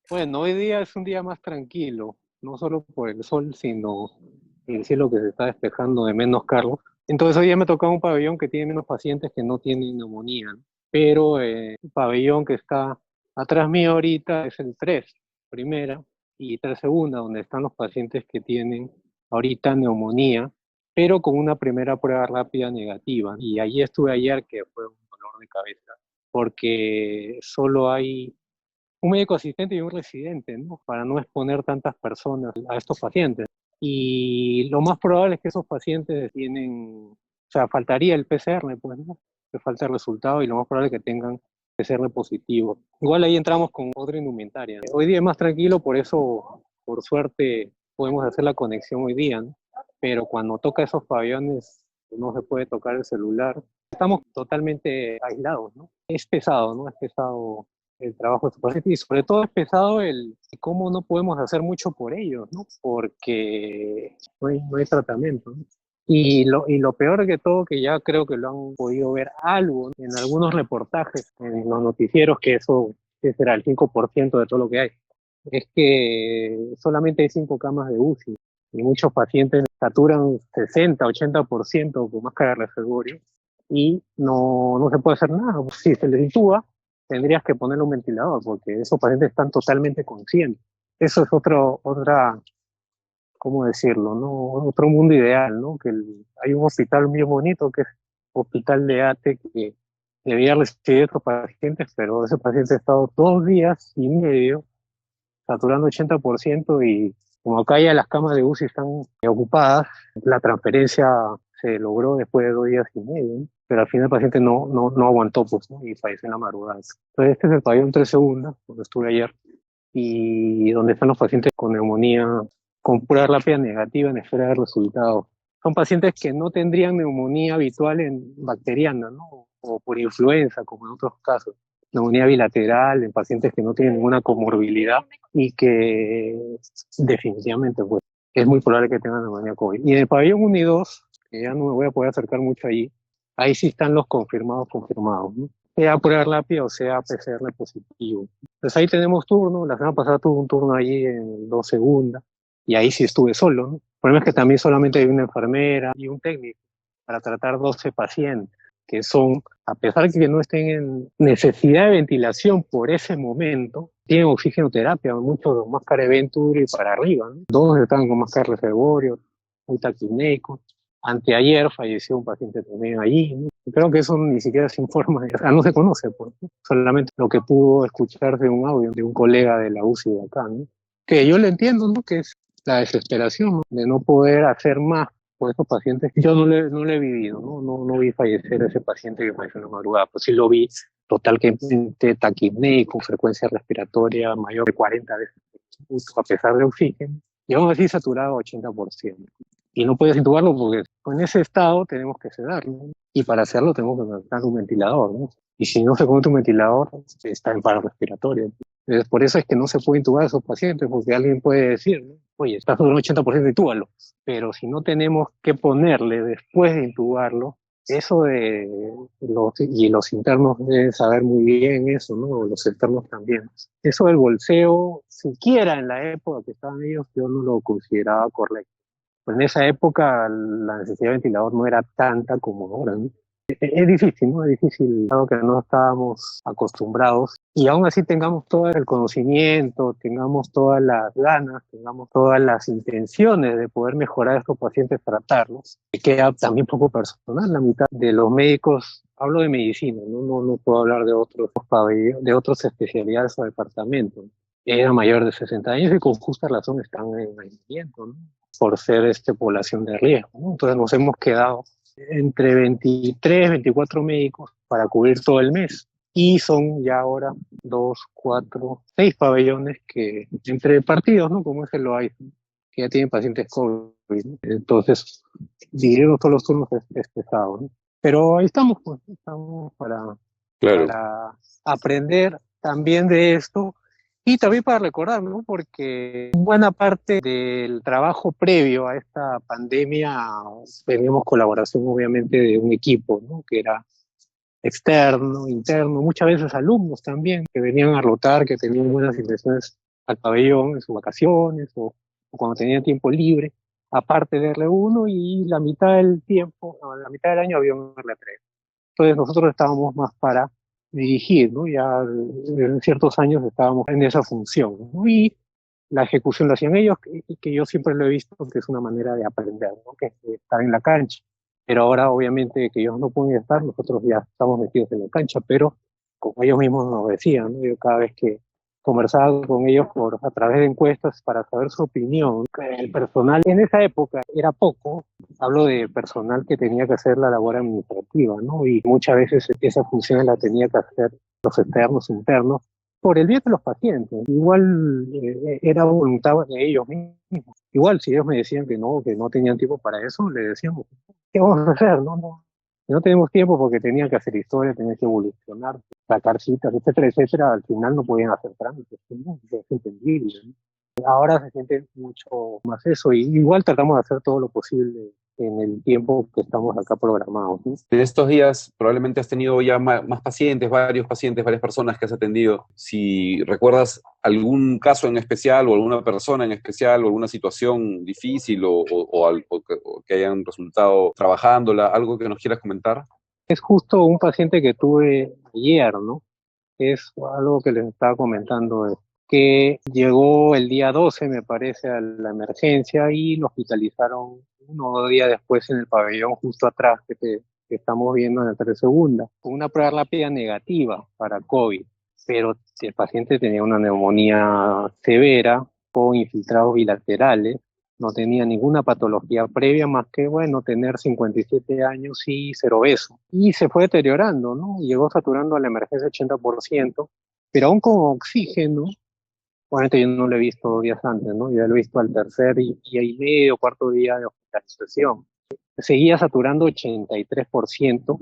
Bueno, hoy día es un día más tranquilo, no solo por el sol, sino el cielo que se está despejando de menos carros. Entonces hoy día me tocaba un pabellón que tiene menos pacientes que no tienen neumonía, ¿no? Pero el pabellón que está atrás mío ahorita es el 3 primera, y 3 segunda, donde están los pacientes que tienen ahorita neumonía, pero con una primera prueba rápida negativa. Y allí estuve ayer, que fue un dolor de cabeza, porque solo hay un médico asistente y un residente, ¿no? Para no exponer tantas personas a estos pacientes. Y lo más probable es que esos pacientes tienen, o sea, faltaría el PCR, pues, ¿no? Que falta el resultado y lo más probable es que tengan PCR positivo. Igual ahí entramos con otra indumentaria. Hoy día es más tranquilo, por eso, por suerte, podemos hacer la conexión hoy día, ¿no? Pero cuando toca esos pabellones, no se puede tocar el celular. Estamos totalmente aislados, ¿no? Es pesado, ¿no? Es pesado el trabajo de su paciente y sobre todo es pesado el cómo no podemos hacer mucho por ellos, ¿no? Porque no hay tratamiento, ¿no? Y lo peor que todo, que ya creo que lo han podido ver algo, ¿no? En algunos reportajes, en los noticieros, que eso que será el 5% de todo lo que hay, es que solamente hay 5 camas de UCI y muchos pacientes saturan 60-80% con máscara de reservorio y no se puede hacer nada. Si se les intuba, tendrías que ponerle un ventilador porque esos pacientes están totalmente conscientes. Eso es otra, ¿cómo decirlo? ¿No? Otro mundo ideal, ¿no? Hay un hospital muy bonito que es Hospital de ATE que debía recibir a estos pacientes, pero ese paciente ha estado 2 días y medio saturando 80% y como acá ya las camas de UCI están ocupadas, la transferencia se logró después de 2 días y medio, ¿no? Pero al final el paciente no aguantó, pues, ¿no? Y falleció en la madrugada. Entonces este es el pabellón 3 segundas, donde estuve ayer, y donde están los pacientes con neumonía, con prueba rápida negativa en espera de resultados. Son pacientes que no tendrían neumonía habitual en bacteriana, ¿no? O por influenza, como en otros casos. Neumonía bilateral en pacientes que no tienen ninguna comorbilidad y que definitivamente pues, es muy probable que tengan neumonía COVID. Y en el pabellón 1 y 2, que ya no me voy a poder acercar mucho allí, ahí sí están los confirmados, ¿no? Sea prueba rápida o sea PCR positivo. Pues ahí tenemos turno. La semana pasada tuve un turno allí en 2 segundas y ahí sí estuve solo, ¿no? El problema es que también solamente hay una enfermera y un técnico para tratar 12 pacientes que son, a pesar de que no estén en necesidad de ventilación por ese momento, tienen oxigenoterapia, muchos con máscara Venturi para arriba, ¿no? Dos están con máscara reservorio, un taquineico. Anteayer falleció un paciente también allí, ¿no? Creo que eso ni siquiera se informa, o sea, no se conoce, pues, ¿no? Solamente lo que pudo escuchar de un audio de un colega de la UCI de acá, ¿no? Que yo le entiendo, ¿no? Que es la desesperación, ¿no? De no poder hacer más por estos pacientes. Yo no le he vivido, ¿no? No vi fallecer a ese paciente que falleció en la madrugada, pues sí lo vi totalmente taquipneico, con frecuencia respiratoria mayor de 40 veces, a pesar de oxígeno, y aún así saturado 80%. Y no puedes intubarlo porque con ese estado tenemos que sedarlo, ¿no? Y para hacerlo tenemos que conectar un ventilador, ¿no? Y si no se conecta un ventilador, está en paro respiratorio. Entonces, por eso es que no se puede intubar a esos pacientes, porque alguien puede decir, ¿no? Oye, está sobre un 80%, intúbalo. Pero si no tenemos que ponerle después de intubarlo, eso y los internos deben saber muy bien eso, ¿no? Los externos también. Eso del bolseo, siquiera en la época que estaban ellos, yo no lo consideraba correcto. Pues en esa época la necesidad de ventilador no era tanta como ahora, ¿no? Es difícil, ¿no? Es difícil, algo que no estábamos acostumbrados. Y aún así tengamos todo el conocimiento, tengamos todas las ganas, tengamos todas las intenciones de poder mejorar a estos pacientes, tratarlos. Queda también poco personal. La mitad de los médicos, hablo de medicina, no puedo hablar de otros pabellones, de otras especialidades o departamentos. Era mayor de 60 años y con justa razón están en aislamiento, ¿no? Por ser población de riesgo, ¿no? Entonces nos hemos quedado entre 23, 24 médicos para cubrir todo el mes. Y son ya ahora 2, 4, 6 pabellones que entre partidos, ¿no? Como es el Loaiza, que ya tienen pacientes COVID, ¿no? Entonces, dividirnos todos los turnos es pesado, ¿no? Pero ahí estamos, pues, estamos Claro, para aprender también de esto y también para recordar, ¿no? Porque buena parte del trabajo previo a esta pandemia teníamos colaboración obviamente de un equipo, ¿no? Que era externo, interno, muchas veces alumnos también que venían a rotar, que tenían buenas intenciones al pabellón en sus vacaciones o cuando tenían tiempo libre, aparte de R1 y la mitad del tiempo, no, la mitad del año había un R3. Entonces nosotros estábamos más para dirigir, ¿no? Ya en ciertos años estábamos en esa función, ¿no? Y la ejecución la hacían ellos, que yo siempre lo he visto que es una manera de aprender, ¿no? Que es estar en la cancha. Pero ahora, obviamente, que ellos no pueden estar, nosotros ya estamos metidos en la cancha, pero como ellos mismos nos decían, ¿no? Yo cada vez que conversaba con ellos a través de encuestas para saber su opinión, el personal en esa época era poco, hablo de personal que tenía que hacer la labor administrativa, ¿no? Y muchas veces esas funciones las tenía que hacer los externos, internos, por el bien de los pacientes. Igual era voluntad de ellos mismos. Igual si ellos me decían que no tenían tiempo para eso, le decíamos, ¿qué vamos a hacer? No tenemos tiempo porque tenían que hacer historia, tenían que evolucionar, sacar citas, etcétera, etcétera. Al final no podían hacer trámites, ¿no? Es entendible, ¿no? Ahora se siente mucho más eso y igual tratamos de hacer todo lo posible en el tiempo que estamos acá programados, ¿no? En estos días probablemente has tenido ya más pacientes, varias personas que has atendido. Si recuerdas algún caso en especial o alguna persona en especial o alguna situación difícil o que hayan resultado trabajándola, algo que nos quieras comentar. Es justo un paciente que tuve ayer, ¿no? Es algo que les estaba comentando, que llegó el día 12, me parece, a la emergencia y lo hospitalizaron 1 o 2 días después en el pabellón justo atrás que estamos viendo en el 3 segunda, con una prueba rápida negativa para COVID, pero el paciente tenía una neumonía severa con infiltrados bilaterales, no tenía ninguna patología previa más que, bueno, tener 57 años y ser obeso. Y se fue deteriorando, ¿no? Llegó saturando a la emergencia 80%, pero aún con oxígeno, obviamente yo no lo he visto días antes, ¿no? Ya lo he visto al tercer día y medio, cuarto día de hospitalización. Seguía saturando 83%,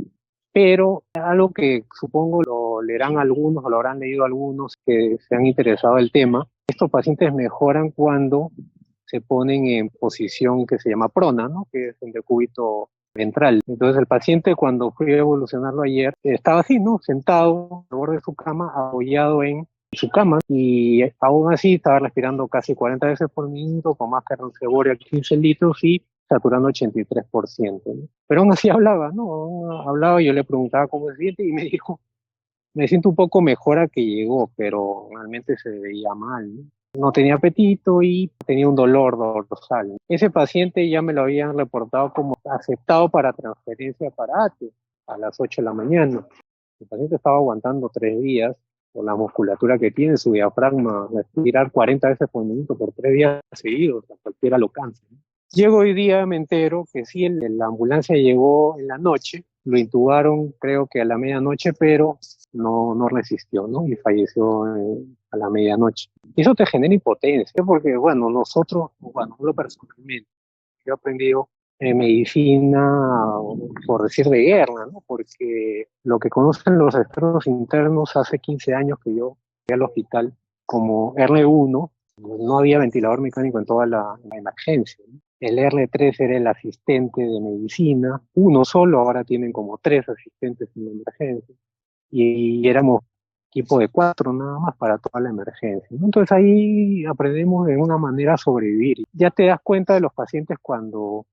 pero algo que supongo lo leerán algunos o lo habrán leído algunos que se han interesado del tema, estos pacientes mejoran cuando se ponen en posición que se llama prona, ¿no? Que es en decúbito ventral. Entonces el paciente cuando fui a evolucionarlo ayer estaba así, ¿no? Sentado al borde de su cama, apoyado en su cama y aún así estaba respirando casi 40 veces por minuto con máscara de 15 litros y saturando 83%, ¿no? Pero aún así hablaba, ¿no? Aún hablaba y yo le preguntaba cómo se siente y me dijo, me siento un poco mejor a que llegó, pero realmente se veía mal, ¿no? No tenía apetito y tenía un dolor dorsal. Ese paciente ya me lo habían reportado como aceptado para transferencia para ATE a las 8 de la mañana. El paciente estaba aguantando 3 días por la musculatura que tiene, su diafragma, respirar 40 veces por minuto por 3 días seguidos, a cualquiera lo cansa, ¿no? Llego hoy día, me entero que sí, la ambulancia llegó en la noche, lo intubaron creo que a la medianoche, pero no resistió, ¿no? Y falleció a la medianoche. Y eso te genera impotencia, porque, bueno, nosotros, bueno, lo personalmente, yo he aprendido medicina, por decir de guerra, ¿no? Porque lo que conocen los expertos internos hace 15 años que yo fui al hospital como R1, no había ventilador mecánico en toda la emergencia, ¿no? El R3 era el asistente de medicina, uno solo, ahora tienen como 3 asistentes en la emergencia, y éramos equipo de 4 nada más para toda la emergencia, ¿no? Entonces ahí aprendemos de una manera a sobrevivir. Ya te das cuenta de los pacientes cuando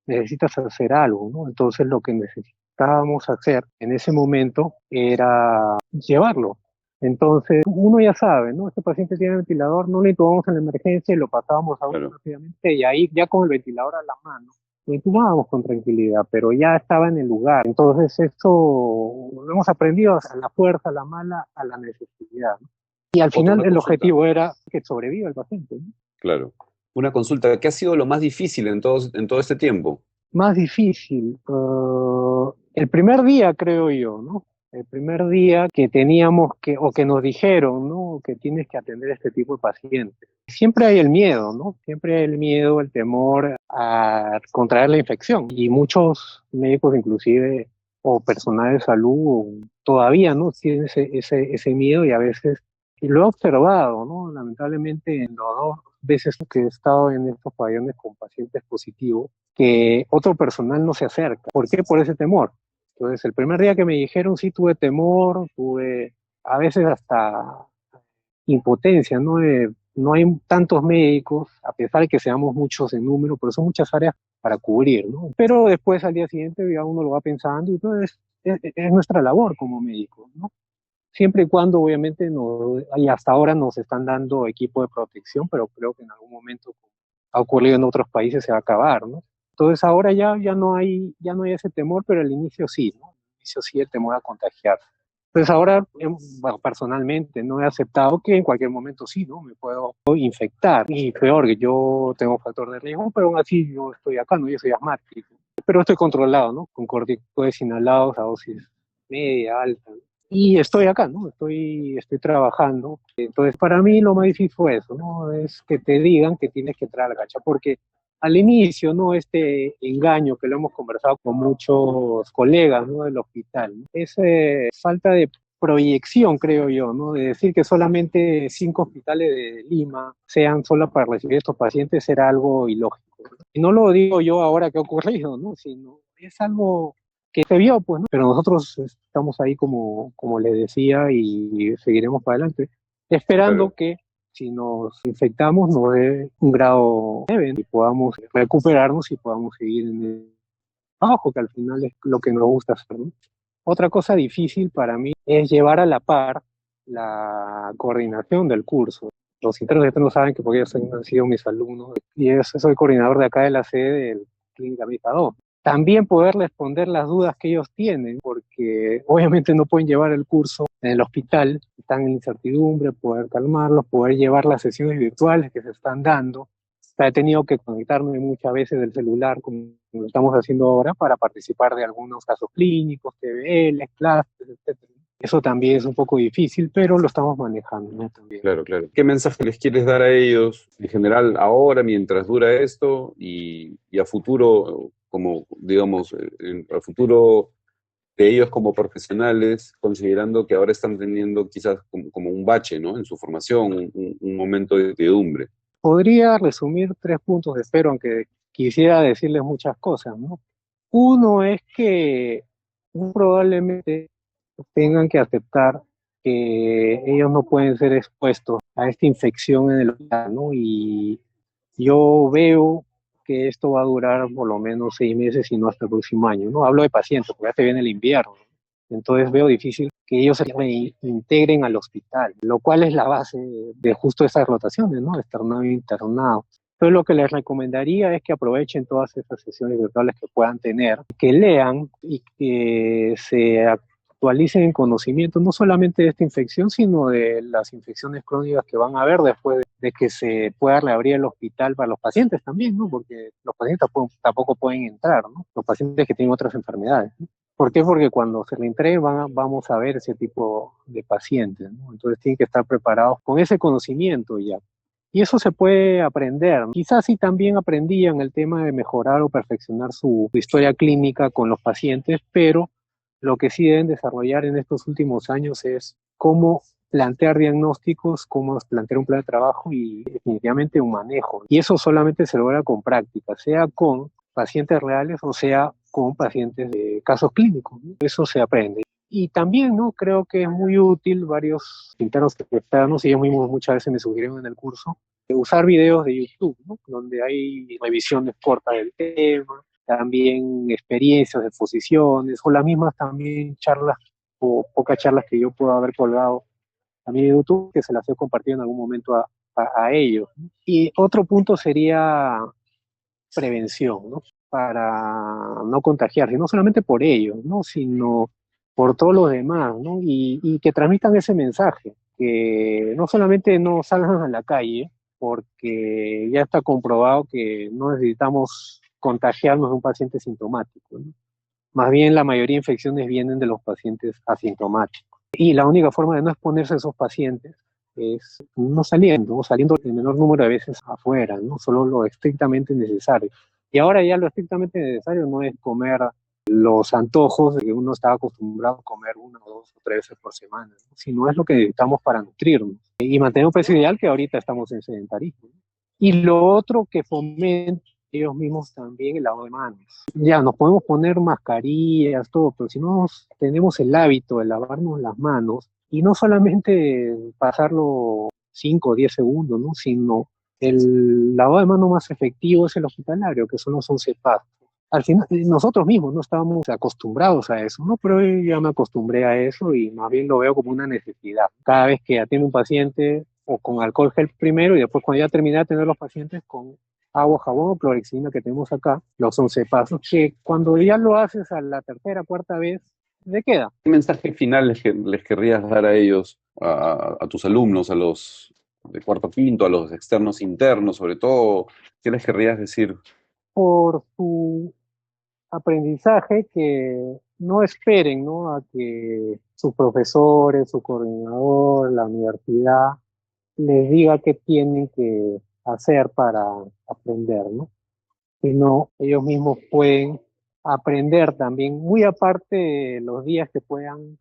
necesitas hacer algo, ¿no? Entonces lo que necesitábamos hacer en ese momento era llevarlo. Entonces uno ya sabe, ¿no? Este paciente tiene ventilador, no le intubamos en la emergencia y lo pasábamos a uno Claro. rápidamente y ahí ya con el ventilador a la mano lo intubábamos con tranquilidad, pero ya estaba en el lugar. Entonces esto lo hemos aprendido a la fuerza, a la mala, a la necesidad, ¿no? Y al final Una el consulta. objetivo era que sobreviva el paciente, ¿no? Claro. Una consulta. ¿Qué ha sido lo más difícil en todo este tiempo? Más difícil. El primer día, creo yo, ¿no? El primer día que teníamos que, o que nos dijeron, ¿no? Que tienes que atender este tipo de pacientes. Siempre hay el miedo, ¿no? Siempre hay el miedo, el temor a contraer la infección. Y muchos médicos, inclusive, o personal de salud, todavía, ¿no? Tienen ese miedo y a veces, y lo he observado, ¿no? Lamentablemente, en las 2 veces que he estado en estos pabellones con pacientes positivos, que otro personal no se acerca. ¿Por qué? Por ese temor. Entonces, el primer día que me dijeron, sí tuve temor, tuve a veces hasta impotencia, ¿no? no hay tantos médicos, a pesar de que seamos muchos en número, pero son muchas áreas para cubrir, ¿no? Pero después al día siguiente ya uno lo va pensando y entonces es nuestra labor como médicos, ¿no? Siempre y cuando obviamente y hasta ahora nos están dando equipo de protección, pero creo que en algún momento ha ocurrido en otros países se va a acabar, ¿no? Entonces ahora ya no hay ese temor, pero al inicio sí, ¿no? Al inicio sí el temor a contagiar. Entonces ahora, bueno, personalmente, no he aceptado que en cualquier momento sí, ¿no? Me puedo infectar. Y peor, que yo tengo factor de riesgo, pero aún así yo estoy acá, ¿no? Yo soy asmático. Pero estoy controlado, ¿no? Con corticoides inhalados a dosis media, alta, ¿no? Y estoy acá, ¿no? Estoy trabajando. Entonces, para mí lo más difícil fue eso, ¿no? Es que te digan que tienes que entrar a la cancha, porque al inicio, ¿no? Este engaño que lo hemos conversado con muchos colegas, ¿no? Del hospital, ¿no? Es falta de proyección, creo yo, ¿no? De decir que solamente 5 hospitales de Lima sean solo para recibir estos pacientes era algo ilógico, ¿no? Y no lo digo yo ahora que ha ocurrido, ¿no? Sino es algo que se vio, pues, ¿no? Pero nosotros estamos ahí como les decía y seguiremos para adelante, esperando Claro. que si nos infectamos nos dé un grado leve y podamos recuperarnos y podamos seguir en el trabajo, que al final es lo que nos gusta hacer, ¿no? Otra cosa difícil para mí es llevar a la par la coordinación del curso. Los internos no saben que porque ellos han sido mis alumnos y yo soy coordinador de acá de la sede del Clínica Médica 2. También poder responder las dudas que ellos tienen, porque obviamente no pueden llevar el curso en el hospital, están en incertidumbre, poder calmarlos, poder llevar las sesiones virtuales que se están dando. O sea, he tenido que conectarme muchas veces del celular, como lo estamos haciendo ahora, para participar de algunos casos clínicos, TBL, clases, etcétera. Eso también es un poco difícil, pero lo estamos manejando, ¿no? También. Claro, claro. ¿Qué mensaje les quieres dar a ellos en general ahora, mientras dura esto, y a futuro, como digamos, a futuro de ellos como profesionales, considerando que ahora están teniendo quizás como un bache, ¿no? En su formación, un momento de incertidumbre? Podría resumir 3 puntos, espero, aunque quisiera decirles muchas cosas, ¿no? Uno es que muy probablemente tengan que aceptar que ellos no pueden ser expuestos a esta infección en el hospital, ¿no? Y yo veo que esto va a durar por lo menos 6 meses y no hasta el próximo año, ¿no? Hablo de pacientes, porque ya se viene el invierno, ¿no? Entonces veo difícil que ellos se reintegren al hospital, lo cual es la base de justo esas rotaciones, ¿no? Externado e internado. Entonces lo que les recomendaría es que aprovechen todas esas sesiones virtuales que puedan tener, que lean y que se actualicen en conocimiento no solamente de esta infección, sino de las infecciones crónicas que van a haber después de que se pueda reabrir el hospital para los pacientes también, ¿no? Porque los pacientes tampoco pueden entrar, ¿no? Los pacientes que tienen otras enfermedades, ¿no? ¿Por qué? Porque cuando se reentreguen vamos a ver ese tipo de pacientes, ¿no? Entonces tienen que estar preparados con ese conocimiento ya. Y eso se puede aprender, ¿no? Quizás sí también aprendían el tema de mejorar o perfeccionar su historia clínica con los pacientes, pero lo que sí deben desarrollar en estos últimos años es cómo plantear diagnósticos, cómo plantear un plan de trabajo y definitivamente un manejo. Y eso solamente se logra con práctica, sea con pacientes reales o sea con pacientes de casos clínicos, ¿no? Eso se aprende. Y también, ¿no? Creo que es muy útil varios internos externos, y ellos mismos muchas veces me sugirieron en el curso, usar videos de YouTube, ¿no? Donde hay revisiones cortas del tema, también experiencias, exposiciones, o las mismas también charlas o pocas charlas que yo puedo haber colgado también en YouTube, que se las he compartido en algún momento a ellos, ¿no? Y otro punto sería prevención, ¿no? Para no contagiarse, no solamente por ellos, ¿no? Sino por todos los demás, ¿no? Y que transmitan ese mensaje, que no solamente no salgan a la calle, porque ya está comprobado que no necesitamos contagiarnos de un paciente sintomático, ¿no? Más bien la mayoría de infecciones vienen de los pacientes asintomáticos. Y la única forma de no exponerse a esos pacientes es no saliendo, o saliendo el menor número de veces afuera, ¿no? Solo lo estrictamente necesario. Y ahora ya lo estrictamente necesario no es comer los antojos de que uno estaba acostumbrado a comer 1, 2 o 3 veces por semana, ¿no? Sino es lo que necesitamos para nutrirnos y mantener un peso ideal, que ahorita estamos en sedentarismo, ¿no? Y lo otro que fomenta ellos mismos también el lavado de manos. Ya, nos podemos poner mascarillas, todo, pero si no tenemos el hábito de lavarnos las manos, y no solamente pasarlo 5 o 10 segundos, ¿no? Sino el lavado de mano más efectivo es el hospitalario, que son los 11 pasos. Al final, nosotros mismos no estábamos acostumbrados a eso, ¿no? Pero yo ya me acostumbré a eso y más bien lo veo como una necesidad. Cada vez que atiende un paciente, o con alcohol gel primero, y después cuando ya terminé de atender a los pacientes, con agua, jabón o clorexidina que tenemos acá, los 11 pasos, que cuando ya lo haces a la tercera, cuarta vez, te queda. ¿Qué mensaje final les querrías dar a ellos, a tus alumnos, a los de cuarto quinto, a los externos internos, sobre todo? ¿Qué les querrías decir? Por su aprendizaje, que no esperen, ¿no?, a que sus profesores, su coordinador, la universidad les diga qué tienen que hacer para aprender, ¿no? Sino ellos mismos pueden aprender también, muy aparte de los días que puedan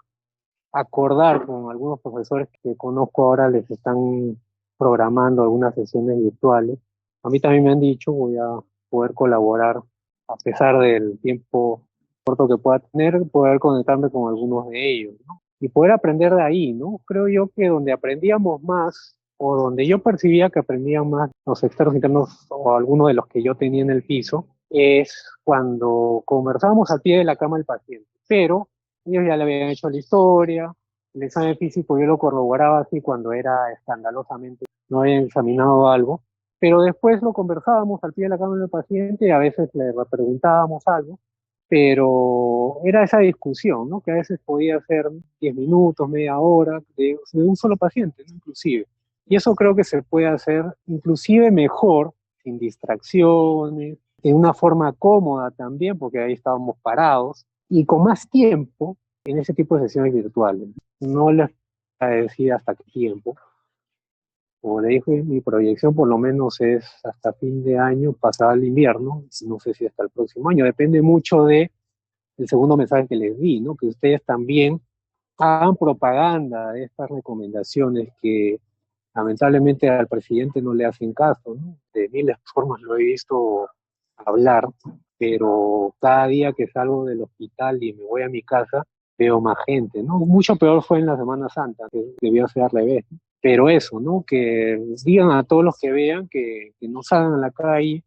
acordar con algunos profesores que conozco ahora, les están programando algunas sesiones virtuales. A mí también me han dicho, voy a poder colaborar a pesar del tiempo corto que pueda tener, poder conectarme con algunos de ellos, ¿no? Y poder aprender de ahí, ¿no? Creo yo que donde aprendíamos más, o donde yo percibía que aprendían más los externos internos o algunos de los que yo tenía en el piso, es cuando conversábamos al pie de la cama del paciente. Pero ellos ya le habían hecho la historia, el examen físico yo lo corroboraba así cuando era escandalosamente, no habían examinado algo, pero después lo conversábamos al pie de la cama del paciente y a veces le preguntábamos algo, pero era esa discusión, ¿no? Que a veces podía ser 10 minutos, media hora, de un solo paciente, ¿no? Inclusive. Y eso creo que se puede hacer inclusive mejor, sin distracciones, de una forma cómoda también, porque ahí estábamos parados, y con más tiempo en ese tipo de sesiones virtuales. No les voy a decir hasta qué tiempo. Como le dije, mi proyección por lo menos es hasta fin de año, pasado el invierno, no sé si hasta el próximo año, depende mucho de el segundo mensaje que les di, ¿no? Que ustedes también hagan propaganda de estas recomendaciones que lamentablemente al presidente no le hacen caso, ¿no? De miles de formas lo he visto hablar, pero cada día que salgo del hospital y me voy a mi casa, veo más gente, ¿no? Mucho peor fue en la Semana Santa, que debió ser al revés, ¿no? Pero eso, ¿no? Que digan a todos los que vean que no salgan a la calle,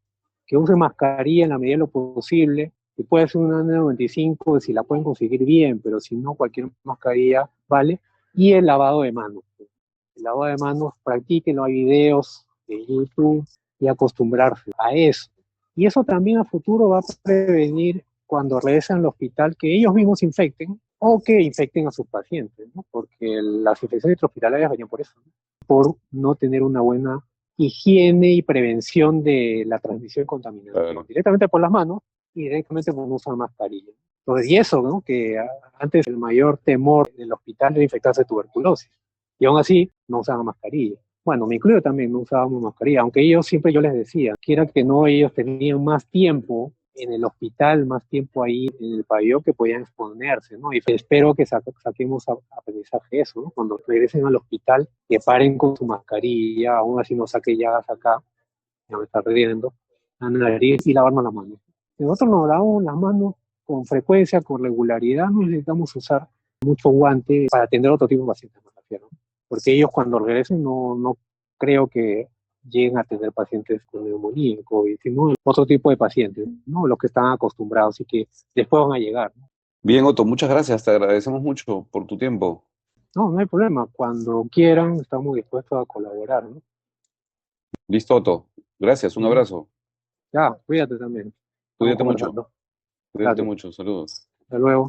que usen mascarilla en la medida de lo posible, que puede ser una N95 si la pueden conseguir bien, pero si no, cualquier mascarilla vale, y el lavado de manos. El lavado de manos, practíquenlo, hay videos de YouTube y acostumbrarse a eso. Y eso también a futuro va a prevenir cuando regresen al hospital que ellos mismos se infecten o que infecten a sus pacientes, ¿no? Porque las infecciones intrahospitalarias venían por eso, ¿no? Por no tener una buena higiene y prevención de la transmisión y contaminación, directamente por las manos y directamente por no usar mascarilla. Entonces, y eso, ¿no? Que antes el mayor temor del hospital era infectarse de tuberculosis. Y aún así, no usaban mascarilla. Bueno, me incluyo también, no usábamos mascarilla, aunque ellos siempre yo les decía, quiera que no, ellos tenían más tiempo en el hospital, más tiempo ahí en el pabellón que podían exponerse, ¿no? Y espero que saquemos aprendizaje eso, ¿no? Cuando regresen al hospital, que paren con su mascarilla, aún así no saque llagas acá, ya me está riendo, la nariz y lavarnos las manos. Si nosotros nos lavamos las manos con frecuencia, con regularidad, no necesitamos usar mucho guante para atender otro tipo de pacientes, me refiero. Porque ellos cuando regresen no creo que lleguen a atender pacientes con neumonía, COVID, sino otro tipo de pacientes, ¿no? Los que están acostumbrados y que después van a llegar, ¿no? Bien, Otto, muchas gracias, te agradecemos mucho por tu tiempo. No hay problema. Cuando quieran, estamos dispuestos a colaborar, ¿no? Listo, Otto. Gracias, un abrazo. Ya, cuídate también. Estamos Cuídate mucho. conversando. Cuídate Gracias. mucho. Saludos. Hasta luego.